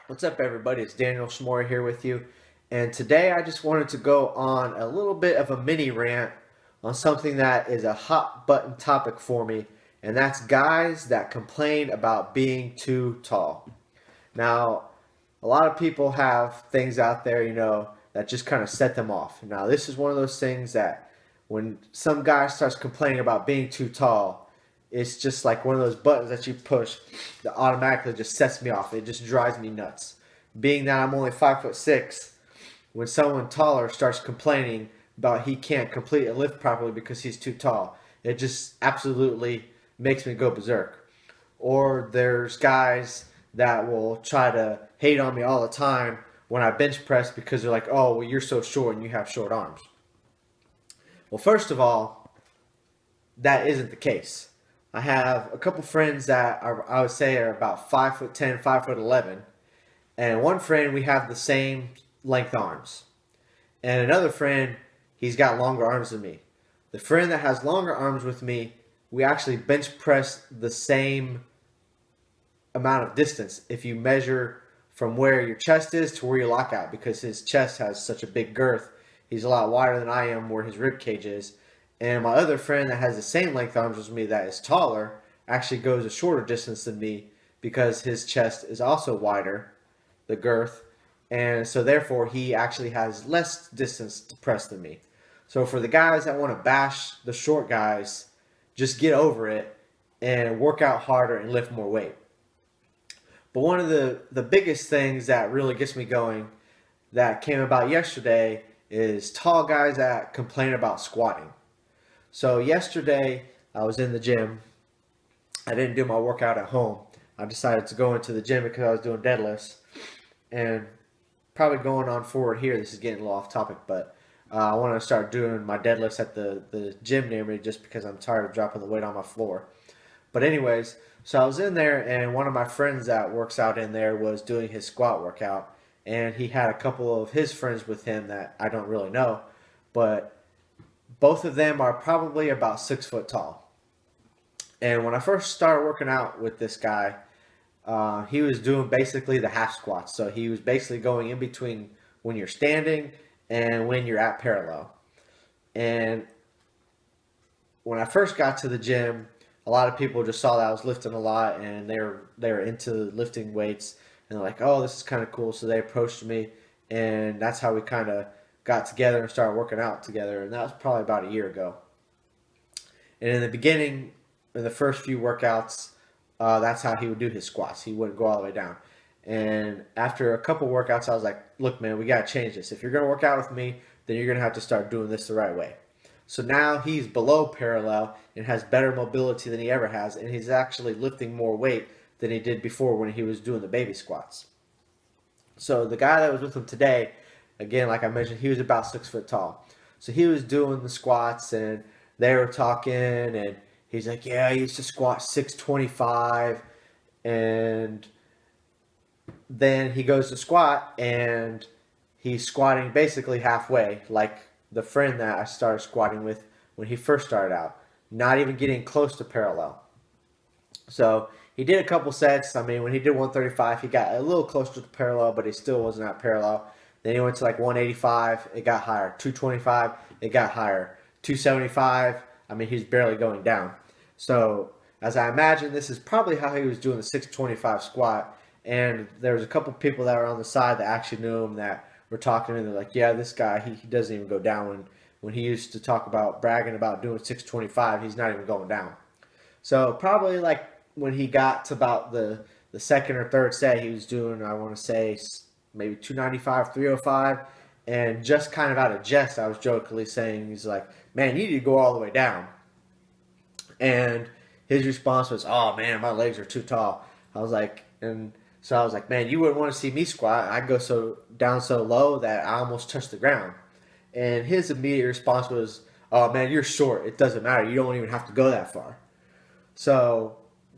What's up, everybody? It's Daniel Schmore here with you. And today I just wanted to go on a little bit of a mini rant on something that is a hot button topic for me, and that's guys that complain about being too tall. Now, a lot of people have things out there, that just kind of set them off. Now, this is one of those things that when some guy starts complaining about being too tall, it's just like one of those buttons that you push that automatically just sets me off. It just drives me nuts. Being that I'm only 5'6", when someone taller starts complaining about he can't complete a lift properly because he's too tall, it just absolutely makes me go berserk. Or there's guys that will try to hate on me all the time when I bench press because they're like, oh, well, you're so short and you have short arms. Well, first of all, that isn't the case. I have a couple friends that I would say are about 5'10", 5'11", and one friend we have the same length arms, and another friend he's got longer arms than me. The friend that has longer arms with me, we actually bench press the same amount of distance if you measure from where your chest is to where your lockout, because his chest has such a big girth. He's a lot wider than I am where his rib cage is. And my other friend that has the same length arms as me that is taller actually goes a shorter distance than me because his chest is also wider, the girth, and so therefore he actually has less distance to press than me. So for the guys that want to bash the short guys, just get over it and work out harder and lift more weight. But one of the biggest things that really gets me going that came about yesterday is tall guys that complain about squatting. So yesterday I was in the gym. I didn't do my workout at home. I decided to go into the gym because I was doing deadlifts. And probably going on forward here, this is getting a little off topic, but I want to start doing my deadlifts at the gym near me just because I'm tired of dropping the weight on my floor. But anyways, so I was in there, and one of my friends that works out in there was doing his squat workout, and he had a couple of his friends with him that I don't really know, but both of them are probably about 6 foot tall. And when I first started working out with this guy, he was doing basically the half squats. So he was basically going in between when you're standing and when you're at parallel. And when I first got to the gym, a lot of people just saw that I was lifting a lot, and they were into lifting weights, and they're like, "Oh, this is kind of cool." So they approached me, and that's how we kind of got together and started working out together. And that was probably about a year ago. And in the beginning, in the first few workouts, that's how he would do his squats. He wouldn't go all the way down. And after a couple workouts, I was like, look, man, we got to change this. If you're going to work out with me, then you're going to have to start doing this the right way. So now he's below parallel and has better mobility than he ever has. And he's actually lifting more weight than he did before when he was doing the baby squats. So the guy that was with him today, again, like I mentioned, he was about 6 foot tall. So he was doing the squats, and they were talking, and he's like, yeah, I used to squat 625, and then he goes to squat, and he's squatting basically halfway, like the friend that I started squatting with when he first started out, not even getting close to parallel. So he did a couple sets. I mean, when he did 135, he got a little closer to parallel, but he still wasn't at parallel. Then he went to like 185, it got higher. 225, it got higher. 275, I mean, he's barely going down. So, as I imagine, this is probably how he was doing the 625 squat. And there was a couple people that were on the side that actually knew him that were talking to him. They're like, yeah, this guy, he doesn't even go down. When he used to talk about bragging about doing 625, he's not even going down. So, probably like when he got to about the second or third set, he was doing, I want to say, maybe 295, 305. And just kind of out of jest, I was jokingly saying, he's like, man, you need to go all the way down. And his response was, oh man, my legs are too tall. I was like, and so I was like, man, you wouldn't want to see me squat. I go so down so low that I almost touch the ground. And his immediate response was, oh man, you're short. It doesn't matter. You don't even have to go that far. So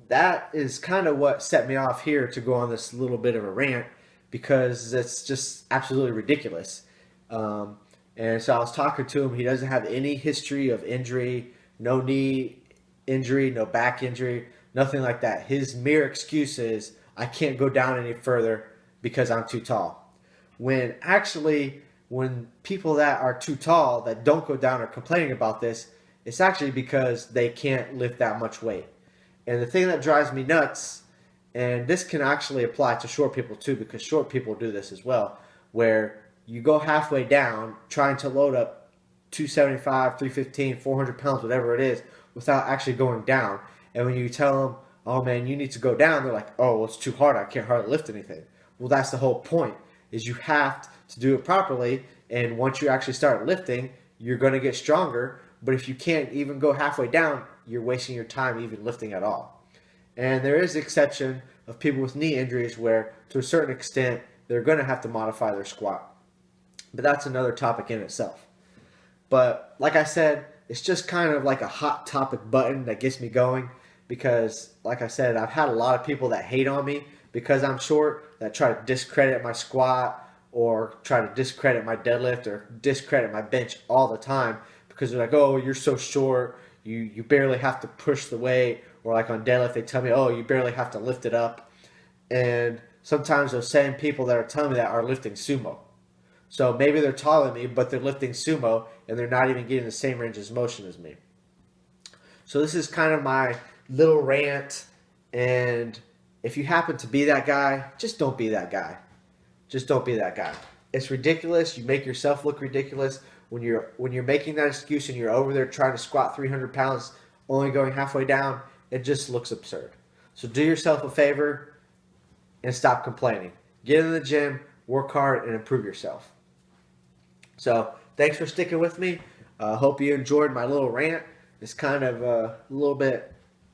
that is kind of what set me off here to go on this little bit of a rant, because it's just absolutely ridiculous. And so I was talking to him. He doesn't have any history of injury, no knee injury, no back injury, nothing like that. His mere excuse is, I can't go down any further because I'm too tall. When actually, when people that are too tall that don't go down are complaining about this, it's actually because they can't lift that much weight. And the thing that drives me nuts, and this can actually apply to short people too, because short people do this as well, where you go halfway down trying to load up 275, 315, 400 pounds, whatever it is, without actually going down. And when you tell them, oh man, you need to go down, they're like, oh, well, it's too hard. I can't hardly lift anything. Well, that's the whole point, is you have to do it properly. And once you actually start lifting, you're going to get stronger. But if you can't even go halfway down, you're wasting your time even lifting at all. And there is the exception of people with knee injuries where, to a certain extent, they're going to have to modify their squat. But that's another topic in itself. But like I said, it's just kind of like a hot topic button that gets me going because, like I said, I've had a lot of people that hate on me because I'm short, that try to discredit my squat or try to discredit my deadlift or discredit my bench all the time because they're like, oh, you're so short, you barely have to push the weight, or like on deadlift they tell me, oh, you barely have to lift it up. And sometimes those same people that are telling me that are lifting sumo. So maybe they're taller than me, but they're lifting sumo and they're not even getting the same range of motion as me. So this is kind of my little rant, and if you happen to be that guy, just don't be that guy. Just don't be that guy. It's ridiculous. You make yourself look ridiculous when you're making that excuse and you're over there trying to squat 300 pounds, only going halfway down. It just looks absurd. So do yourself a favor and stop complaining. Get in the gym, work hard, and improve yourself. So thanks for sticking with me. Hope you enjoyed my little rant. It's kind of a little bit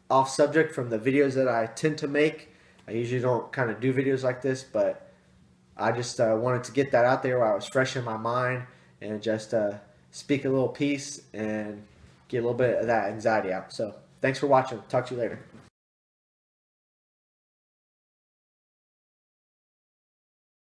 off subject from the videos that I tend to make. I usually don't kind of do videos like this, but I just wanted to get that out there while I was fresh in my mind and just speak a little piece and get a little bit of that anxiety out. So thanks for watching. Talk to you later.